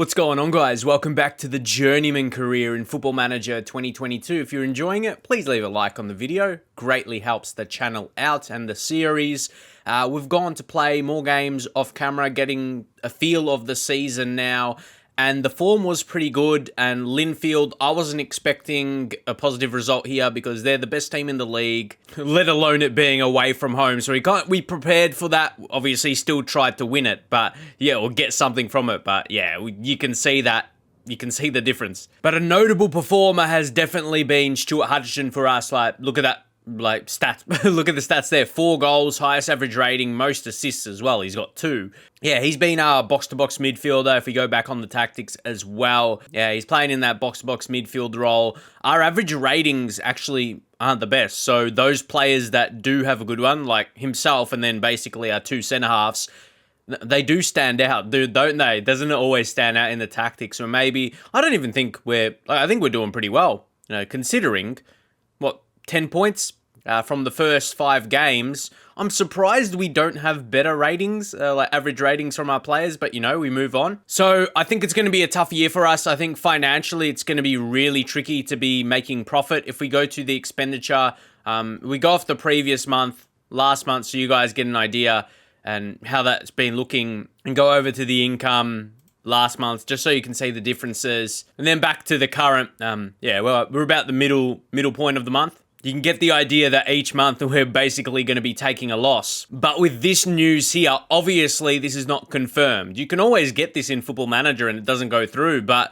What's going on, guys? Welcome back to the Journeyman career in Football Manager 2022. If you're enjoying it, please leave a like on the video. Greatly helps the channel out and the series. We've gone to play more games off camera, getting a feel of the season now. And the form was pretty good. And Linfield, I wasn't expecting a positive result here because they're the best team in the league, let alone it being away from home. So we prepared for that. Obviously, still tried to win it, but yeah, or get something from it. But yeah, you can see that. You can see the difference. But a notable performer has definitely been Stuart Hutchinson for us. Like, look at that. Like stats, look at the stats there. 4 goals, highest average rating, most assists as well. He's got 2. Yeah, he's been our box-to-box midfielder if we go back on the tactics as well. Yeah, he's playing in that box-to-box midfield role. Our average ratings actually aren't the best. So those players that do have a good one, like himself and then basically our 2 centre-halves, they do stand out, dude, don't they? Doesn't it always stand out in the tactics? Or maybe, I don't even think I think we're doing pretty well, you know, considering, 10 points from the first 5 games. I'm surprised we don't have better ratings, like average ratings from our players, but you know, we move on. So I think it's going to be a tough year for us. I think financially it's going to be really tricky to be making profit. If we go to the expenditure, we go off the previous month, last month, so you guys get an idea and how that's been looking, and go over to the income last month, just so you can see the differences. And then back to the current, well, we're about the middle point of the month. You can get the idea that each month we're basically going to be taking a loss. But with this news here, obviously this is not confirmed. You can always get this in Football Manager and it doesn't go through, but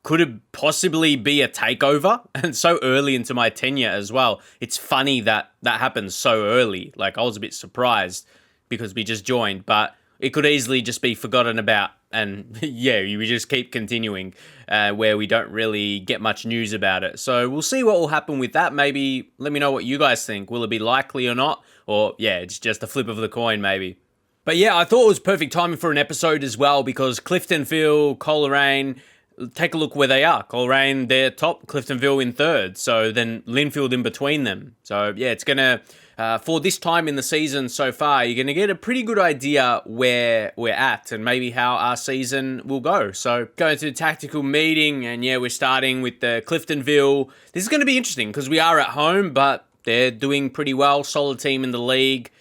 could it possibly be a takeover? And so early into my tenure as well. It's funny that that happens so early. Like, I was a bit surprised because we just joined, but it could easily just be forgotten about. And yeah, we just keep continuing where we don't really get much news about it. So we'll see what will happen with that. Maybe let me know what you guys think. Will it be likely or not? Or yeah, it's just a flip of the coin maybe. But yeah, I thought it was perfect timing for an episode as well because Cliftonville, Colerain, take a look where they are. Colerain, they're top, Cliftonville in 3rd. So then Linfield in between them. So yeah, it's going to... for this time in the season so far, you're going to get a pretty good idea where we're at and maybe how our season will go. So going to the tactical meeting, and yeah, we're starting with the Cliftonville. This is going to be interesting because we are at home, but they're doing pretty well. Solid team in the league.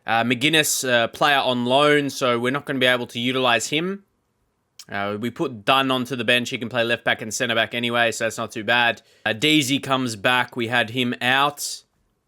McGuinness, player on loan, so we're not going to be able to utilize him. We put Dunn onto the bench. He can play left back and centre back anyway, so that's not too bad. Deasy comes back. We had him out.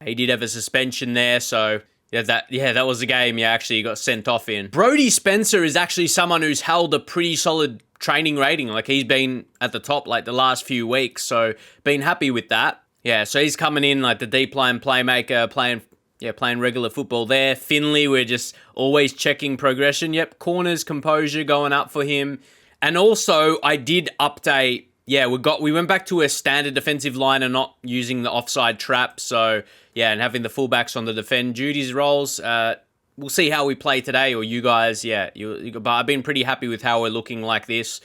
He did have a suspension there, so yeah, that was the game. Yeah, actually, he got sent off in. Brody Spencer is actually someone who's held a pretty solid training rating. Like, he's been at the top like the last few weeks, so been happy with that. Yeah, so he's coming in like the deep line playmaker, playing regular football there. Finley, we're just always checking progression. Yep, corners, composure going up for him. And also, I did update. Yeah, we went back to a standard defensive line and not using the offside trap. So, yeah, and having the fullbacks on the defend duties roles. We'll see how we play today, or you guys, yeah. But I've been pretty happy with how we're looking like this.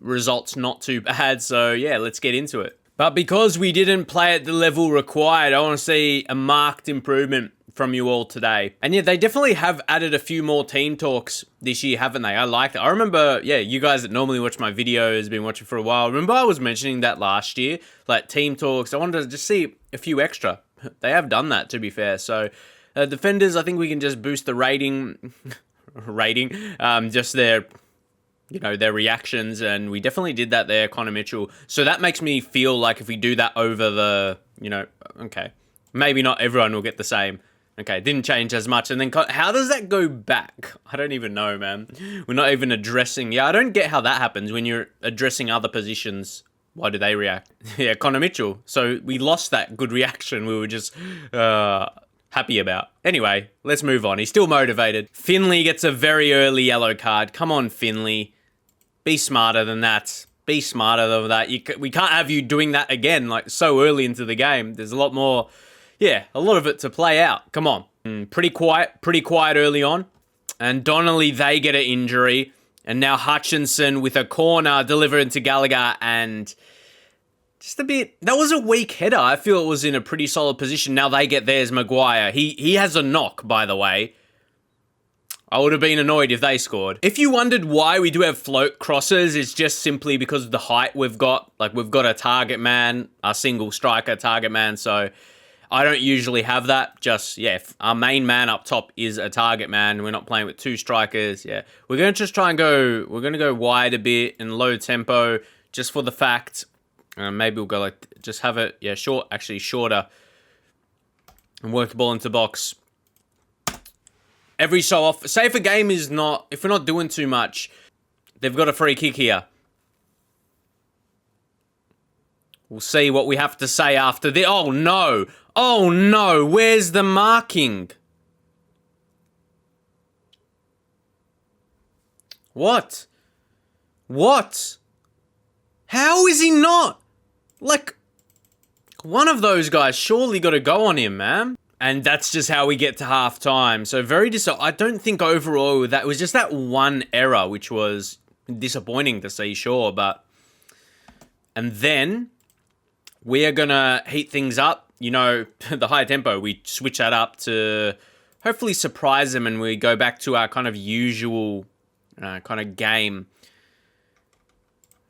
Results not too bad, so yeah, let's get into it. But because we didn't play at the level required, I want to see a marked improvement from you all today. And yeah, they definitely have added a few more team talks this year, haven't they? I like it. I remember, yeah, you guys that normally watch my videos, been watching for a while. Remember I was mentioning that last year, like team talks. I wanted to just see a few extra. They have done that, to be fair. So defenders, I think we can just boost the rating, just their reactions, and we definitely did that there, Connor Mitchell. So that makes me feel like if we do that over the, okay, maybe not everyone will get the same. Okay, didn't change as much. And then how does that go back? I don't even know, man. We're not even addressing. Yeah, I don't get how that happens when you're addressing other positions. Why do they react? Yeah, Connor Mitchell. So we lost that good reaction we were just happy about. Anyway, let's move on. He's still motivated. Finley gets a very early yellow card. Come on, Finley. Be smarter than that. Be smarter than that. We can't have you doing that again, like so early into the game. There's a lot more... Yeah, a lot of it to play out. Come on. Pretty quiet early on. And Donnelly, they get an injury. And now Hutchinson with a corner delivering to Gallagher. And just a bit... That was a weak header. I feel it was in a pretty solid position. Now they get theirs, Maguire. He has a knock, by the way. I would have been annoyed if they scored. If you wondered why we do have float crosses, it's just simply because of the height we've got. Like, we've got a target man, a single striker target man, so I don't usually have that. Just, yeah, if our main man up top is a target man, we're not playing with two strikers, yeah. We're going to just try and we're going to go wide a bit and low tempo, just for the fact, maybe we'll go like, just have it, yeah, shorter, and work the ball into box. Every so often, say if a game is not, if we're not doing too much, they've got a free kick here. We'll see what we have to say after the, oh no, where's the marking? What? How is he not? Like, one of those guys surely got to go on him, man. And that's just how we get to half-time. So very I don't think overall that was just that one error, which was disappointing to see, sure. But, and then we are going to heat things up. You know, the high tempo, we switch that up to hopefully surprise them, and we go back to our kind of usual kind of game.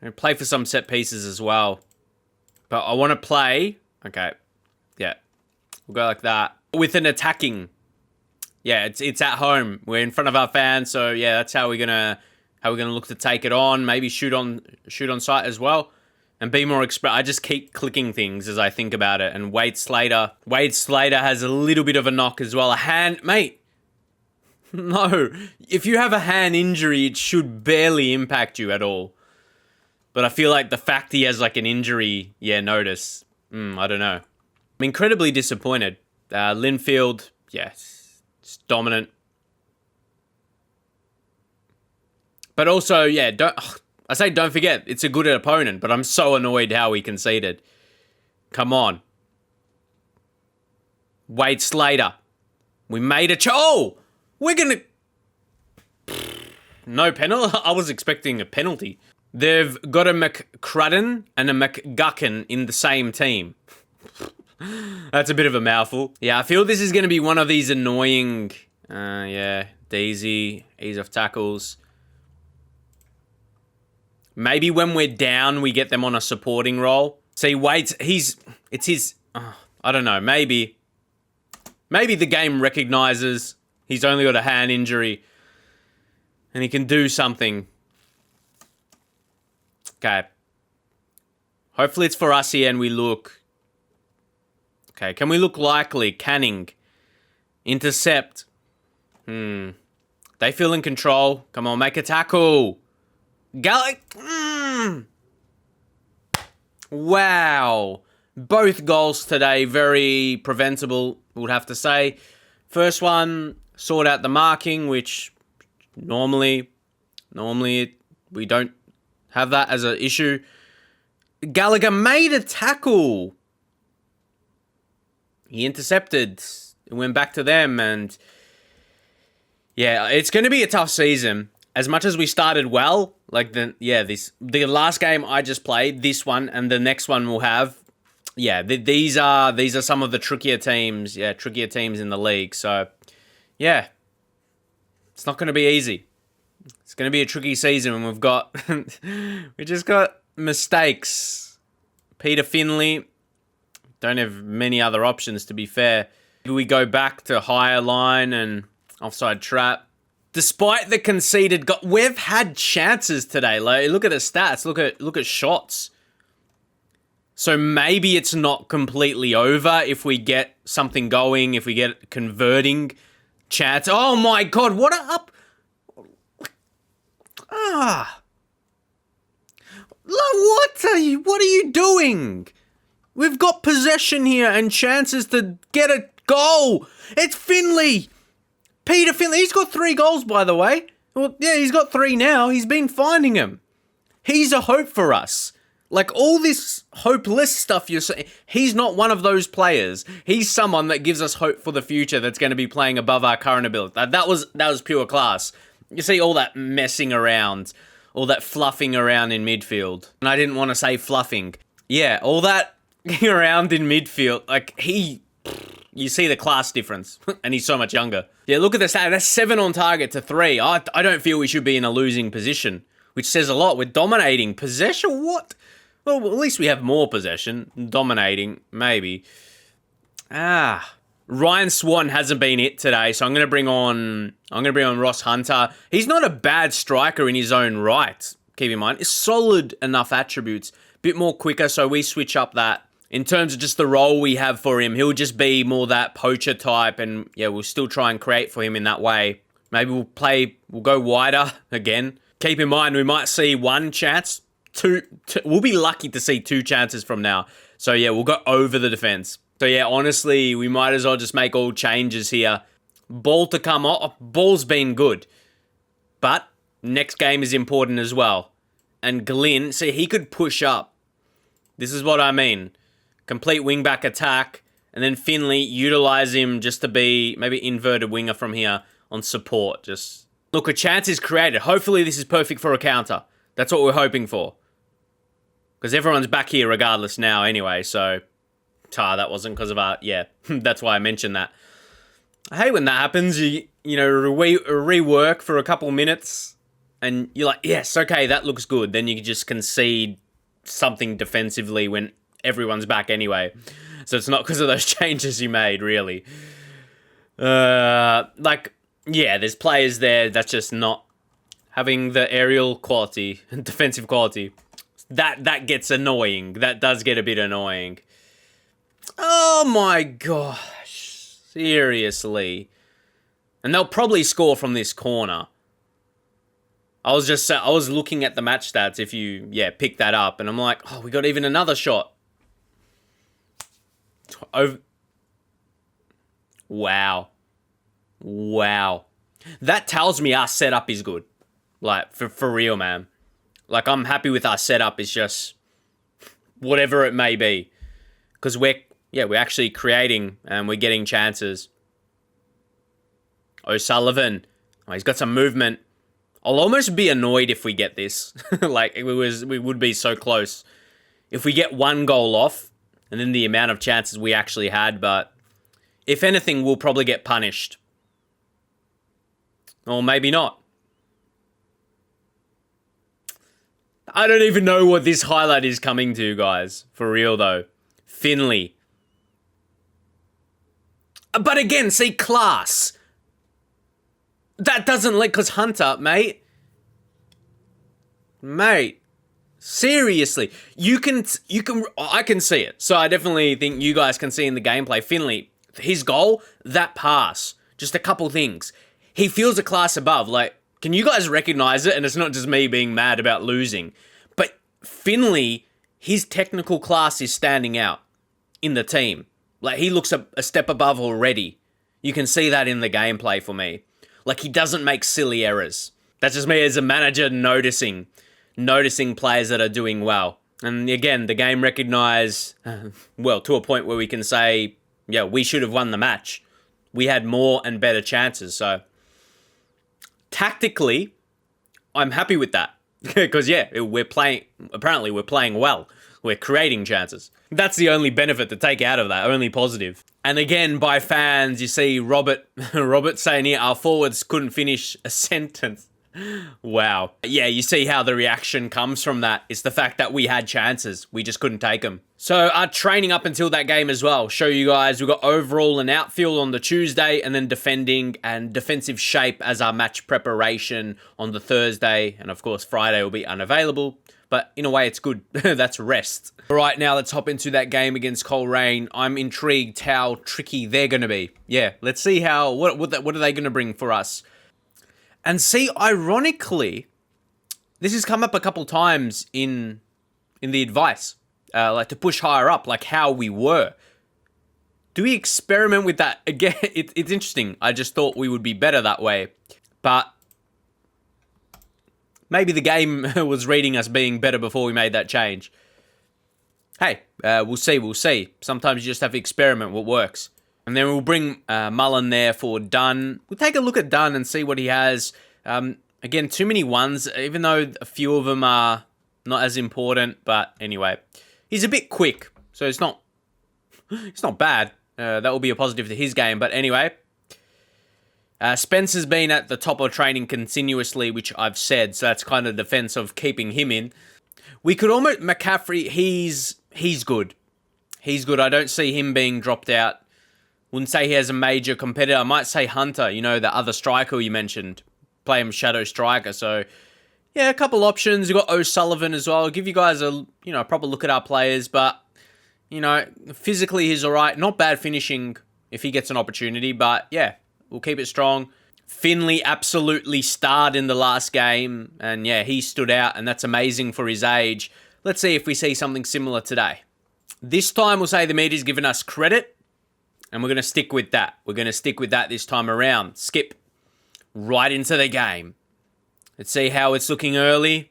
And play for some set pieces as well. But I want to play, okay, yeah, we'll go like that. With an attacking, yeah, it's at home. We're in front of our fans, so yeah, that's how we're gonna look to take it on. Maybe shoot on sight as well, and be more I just keep clicking things as I think about it. And Wade Slater has a little bit of a knock as well. A hand, mate. No, if you have a hand injury, it should barely impact you at all. But I feel like the fact he has like an injury, yeah, notice. I don't know. I'm incredibly disappointed. Linfield, yes, it's dominant. But also, yeah, don't forget, it's a good opponent, but I'm so annoyed how we conceded. Come on. Wade Slater. We made a we're gonna... No penalty? I was expecting a penalty. They've got a McCrudden and a McGuckin in the same team. That's a bit of a mouthful. Yeah, I feel this is going to be one of these annoying, yeah, Daisy, ease of tackles. Maybe when we're down, we get them on a supporting role. See, Wade's, it's his, I don't know, maybe the game recognizes he's only got a hand injury and he can do something. Okay. Hopefully it's for us here and we look... Okay, can we look likely? Canning. Intercept. They feel in control. Come on, make a tackle. Wow. Both goals today, very preventable, would have to say. First one, sort out the marking, which normally we don't have that as an issue. Gallagher made a tackle. He intercepted. It went back to them, and yeah, it's going to be a tough season. As much as we started well, like the last game I just played, this one and the next one we'll have, yeah, these are some of the trickier teams in the league. So, yeah, it's not going to be easy. It's going to be a tricky season, and we just got mistakes. Peter Finley. Don't have many other options, to be fair. Maybe we go back to higher line and offside trap. Despite the conceded goal, we've had chances today. Like, look at the stats. Look at shots. So maybe it's not completely over if we get something going, if we get converting chance. Oh my God, what a up. What are you doing? We've got possession here and chances to get a goal. It's Finley. Peter Finley. He's got 3 goals, by the way. Well, yeah, he's got 3 now. He's been finding them. He's a hope for us. Like, all this hopeless stuff you're saying, he's not one of those players. He's someone that gives us hope for the future that's going to be playing above our current ability. That was pure class. You see all that messing around, all that fluffing around in midfield. And I didn't want to say fluffing. Yeah, all that around in midfield, like you see the class difference. And he's so much younger. Yeah, look at this. That's 7 on target to 3. I don't feel we should be in a losing position, which says a lot. We're dominating. Possession? What? Well, at least we have more possession. Dominating, maybe. Ryan Swan hasn't been it today, so I'm gonna bring on Ross Hunter. He's not a bad striker in his own right. Keep in mind, it's solid enough attributes. Bit more quicker, so we switch up that. In terms of just the role we have for him, he'll just be more that poacher type, and yeah, we'll still try and create for him in that way. Maybe we'll go wider again. Keep in mind, we might see 1 chance, two. We'll be lucky to see 2 chances from now. So yeah, we'll go over the defense. So yeah, honestly, we might as well just make all changes here. Ball to come off. Ball's been good. But next game is important as well. And Glynn, see, he could push up. This is what I mean. Complete wing-back attack. And then Finley, utilize him just to be maybe inverted winger from here on support. Just look, a chance is created. Hopefully this is perfect for a counter. That's what we're hoping for. Because everyone's back here regardless now anyway, so... that wasn't because of our... Yeah, that's why I mentioned that. I hate when that happens. You know, rework for a couple minutes and you're like, yes, okay, that looks good. Then you just concede something defensively when everyone's back anyway. So it's not because of those changes you made, really. Like, yeah, there's players there that's just not having the aerial quality, defensive quality. That gets annoying. That does get a bit annoying. Oh my gosh. Seriously. And they'll probably score from this corner. I was looking at the match stats if you, pick that up. And I'm like, oh, we got even another shot. Wow. That tells me our setup is good. Like, for real, man. Like, I'm happy with our setup. It's just whatever it may be. Because we're actually creating and we're getting chances. O'Sullivan. Oh, he's got some movement. I'll almost be annoyed if we get this. Like, we would be so close. If we get 1 goal off, and then the amount of chances we actually had, but if anything, we'll probably get punished. Or maybe not. I don't even know what this highlight is coming to, guys. For real, though. Finley. But again, see, class. That doesn't let, because Hunter, mate. Seriously. I can see it. So I definitely think you guys can see in the gameplay. Finley, his goal, that pass. Just a couple things. He feels a class above. Like, can you guys recognize it? And it's not just me being mad about losing. But Finley, his technical class is standing out in the team. Like, he looks a step above already. You can see that in the gameplay for me. Like, he doesn't make silly errors. That's just me as a manager noticing players that are doing well. And again, the game recognized, to a point where we can say, yeah, we should have won the match. We had more and better chances. So, tactically, I'm happy with that. Because, we're playing well. We're creating chances. That's the only benefit to take out of that, only positive. And again, by fans, you see Robert saying here, our forwards couldn't finish a sentence. Wow. Yeah, you see how the reaction comes from that. It's the fact that we had chances. We just couldn't take them. So our training up until that game as well. Show you guys, we've got overall and outfield on the Tuesday, and then defending and defensive shape as our match preparation on the Thursday. And of course, Friday will be unavailable. But in a way, it's good. That's rest. All right, now let's hop into that game against Colerain. I'm intrigued how tricky they're going to be. Yeah, let's see what are they going to bring for us. And see, ironically, this has come up a couple times in the advice, like to push higher up, like how we were. Do we experiment with that? Again, it's interesting. I just thought we would be better that way. But maybe the game was reading us being better before we made that change. Hey, we'll see. Sometimes you just have to experiment what works. And then we'll bring Mullen there for Dunn. We'll take a look at Dunn and see what he has. Again, too many ones, even though a few of them are not as important. But anyway, he's a bit quick, so it's not bad. That will be a positive to his game. But anyway, Spencer's been at the top of training continuously, which I've said. So that's kind of defense of keeping him in. We could almost... McCaffrey, he's good. He's good. I don't see him being dropped out. Wouldn't say he has a major competitor. I might say Hunter, the other striker you mentioned. Play him shadow striker. So, yeah, a couple options. You've got O'Sullivan as well. I'll give you guys a, proper look at our players. But, physically he's all right. Not bad finishing if he gets an opportunity. But, yeah, we'll keep it strong. Finley absolutely starred in the last game. And, yeah, he stood out. And that's amazing for his age. Let's see if we see something similar today. This time we'll say the media's given us credit. And we're going to stick with that. We're going to stick with that this time around. Skip right into the game. Let's see how it's looking early.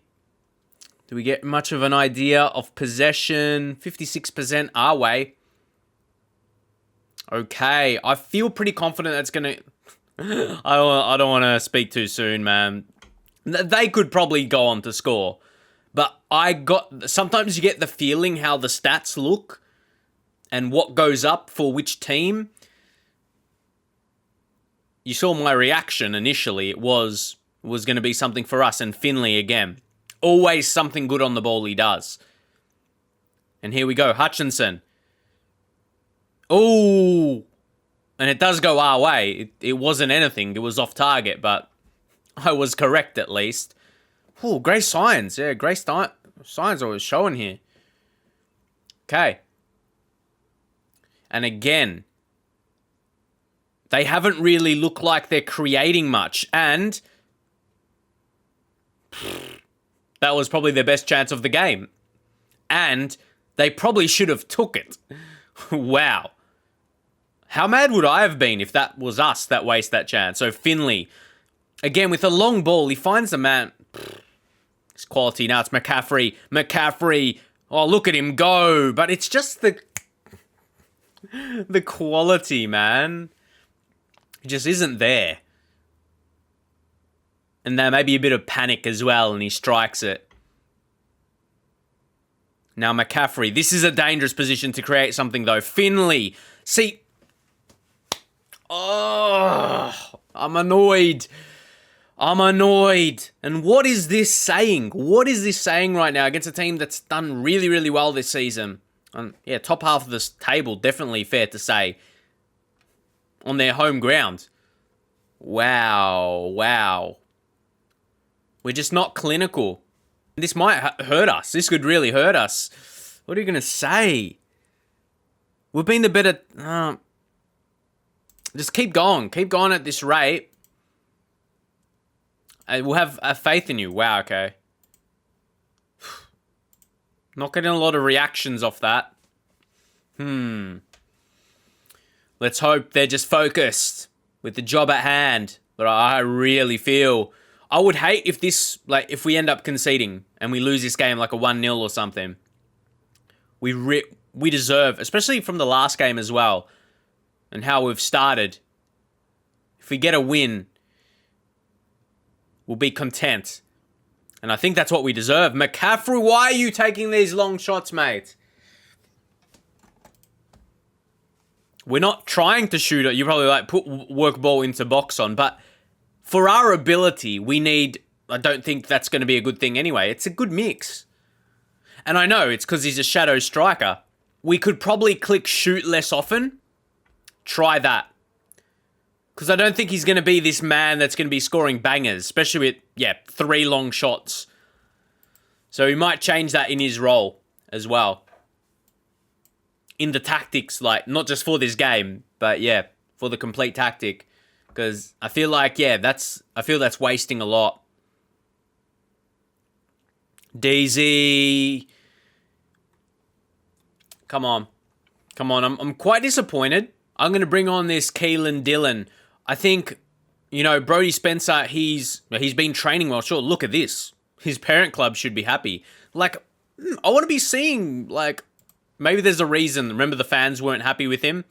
Do we get much of an idea of possession? 56% our way. Okay. I feel pretty confident that's going to... I don't want to speak too soon, man. They could probably go on to score. But sometimes you get the feeling how the stats look. And what goes up for which team. You saw my reaction initially. It was going to be something for us. And Finley again. Always something good on the ball he does. And here we go. Hutchinson. Oh. And it does go our way. It wasn't anything. It was off target. But I was correct at least. Oh, great signs. Yeah, great signs I was showing here. Okay. And again, they haven't really looked like they're creating much. And that was probably their best chance of the game. And they probably should have took it. Wow. How mad would I have been if that was us that waste that chance? So Finley, again, with a long ball, he finds the man. It's quality. Now it's McCaffrey. McCaffrey. Oh, look at him go. But it's just the quality, man. It just isn't there. And there may be a bit of panic as well, and he strikes it. Now McCaffrey. This is a dangerous position to create something, though. Finley. See. Oh, I'm annoyed. And what is this saying? What is this saying right now against a team that's done really, really well this season? Yeah, top half of this table, definitely fair to say. On their home ground. Wow. We're just not clinical. This might hurt us. This could really hurt us. What are you going to say? We've been the better... just keep going. Keep going at this rate. We'll have faith in you. Wow, okay. Not getting a lot of reactions off that. Let's hope they're just focused with the job at hand. But I really feel... I would hate if if we end up conceding and we lose this game like a 1-0 or something. We deserve, especially from the last game as well, and how we've started. If we get a win, we'll be content. And I think that's what we deserve. McCaffrey, why are you taking these long shots, mate? We're not trying to shoot it. You probably put work ball into box on. But for our ability, we need... I don't think that's going to be a good thing anyway. It's a good mix. And I know it's because he's a shadow striker. We could probably click shoot less often. Try that. Because I don't think he's going to be this man that's going to be scoring bangers, especially with, 3 long shots. So he might change that in his role as well. In the tactics, not just for this game, but for the complete tactic. Because I feel like, I feel that's wasting a lot. DZ. Come on. I'm quite disappointed. I'm going to bring on this Keelan Dillon. I think, Brody Spencer, he's been training well. Sure, look at this. His parent club should be happy. I want to be seeing, maybe there's a reason. Remember the fans weren't happy with him?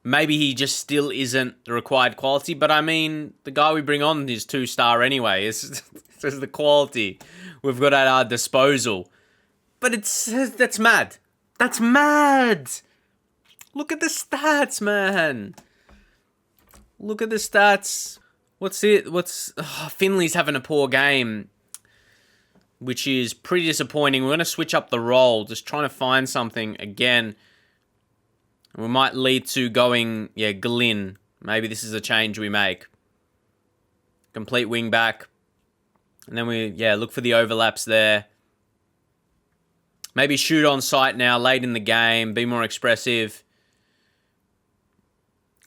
Maybe he just still isn't the required quality. But, I mean, the guy we bring on is 2-star anyway. It's the quality we've got at our disposal. But that's mad. That's mad. Look at the stats, man. Look at the stats. What's it? Finley's having a poor game, which is pretty disappointing. We're going to switch up the role, just trying to find something again. We might lead to going, Glyn. Maybe this is a change we make. Complete wing back. And then we, look for the overlaps there. Maybe shoot on sight now, late in the game. Be more expressive.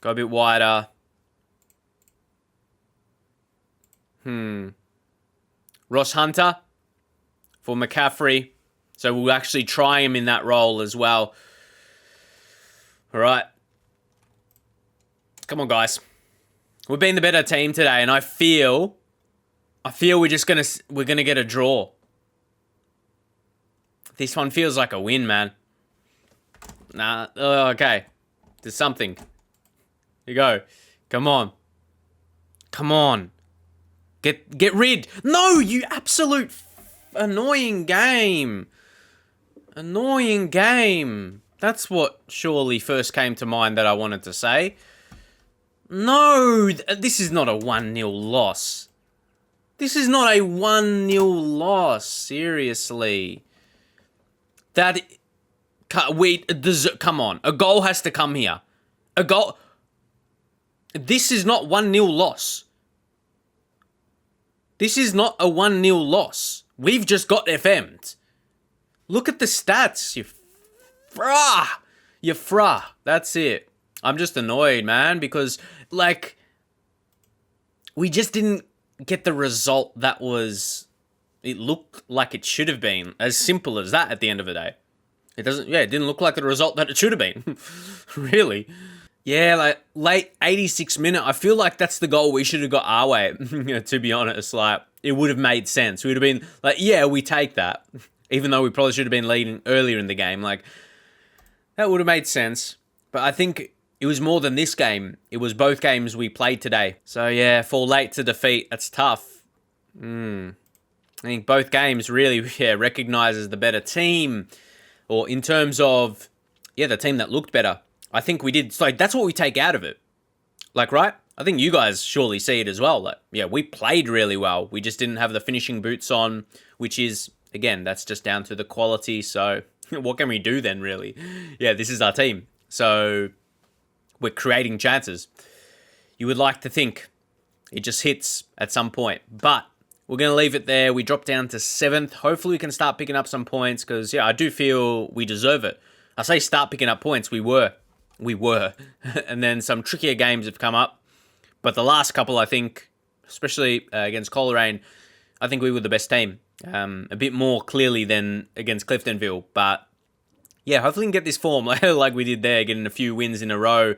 Go a bit wider. Ross Hunter for McCaffrey. So we'll actually try him in that role as well. All right. Come on, guys. We've been the better team today, and I feel we're gonna get a draw. This one feels like a win, man. Nah. Okay. There's something. Here you go. Come on. Come on. Get rid. No, you absolute annoying game. Annoying game. That's what surely first came to mind that I wanted to say. No, this is not a 1-0 loss. This is not a 1-0 loss. Seriously. Come on. A goal has to come here. A goal. This is not 1-0 loss. This is not a 1-0 loss. We've just got FM'd. Look at the stats, you fra. That's it. I'm just annoyed, man, because, like, we just didn't get the result that it looked like it should have been. As simple as that at the end of the day. It didn't look like the result that it should have been. Really. Yeah, like, late 86th minute, I feel like that's the goal we should have got our way, to be honest. Like, it would have made sense. We would have been like, yeah, we take that. Even though we probably should have been leading earlier in the game. Like, that would have made sense. But I think it was more than this game. It was both games we played today. So, yeah, fall late to defeat. That's tough. I think both games really, recognises the better team. Or in terms of, the team that looked better. I think we did. Like, that's what we take out of it. Like, right? I think you guys surely see it as well. Like, we played really well. We just didn't have the finishing boots on, which is, again, that's just down to the quality. So what can we do then, really? This is our team. So we're creating chances. You would like to think it just hits at some point. But we're going to leave it there. We drop down to 7th. Hopefully we can start picking up some points because, I do feel we deserve it. I say start picking up points. We were. And then some trickier games have come up. But the last couple, I think, especially against Colerain, I think we were the best team. A bit more clearly than against Cliftonville. But, hopefully we can get this form like we did there, getting a few wins in a row.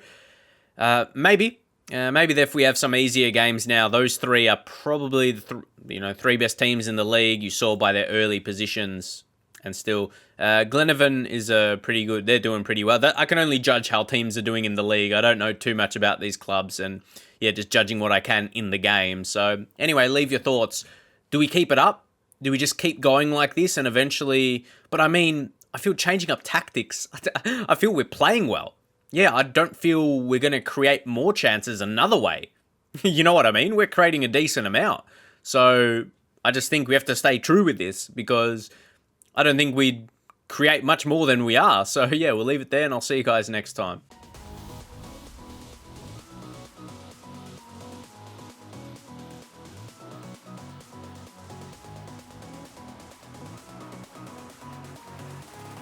Maybe if we have some easier games now, those three are probably the three best teams in the league. You saw by their early positions. And still, Glenavon is pretty good. They're doing pretty well. I can only judge how teams are doing in the league. I don't know too much about these clubs. And, just judging what I can in the game. So, anyway, leave your thoughts. Do we keep it up? Do we just keep going like this and eventually... But, I mean, I feel changing up tactics. I feel we're playing well. I don't feel we're going to create more chances another way. You know what I mean? We're creating a decent amount. So, I just think we have to stay true with this because... I don't think we'd create much more than we are. So, we'll leave it there and I'll see you guys next time.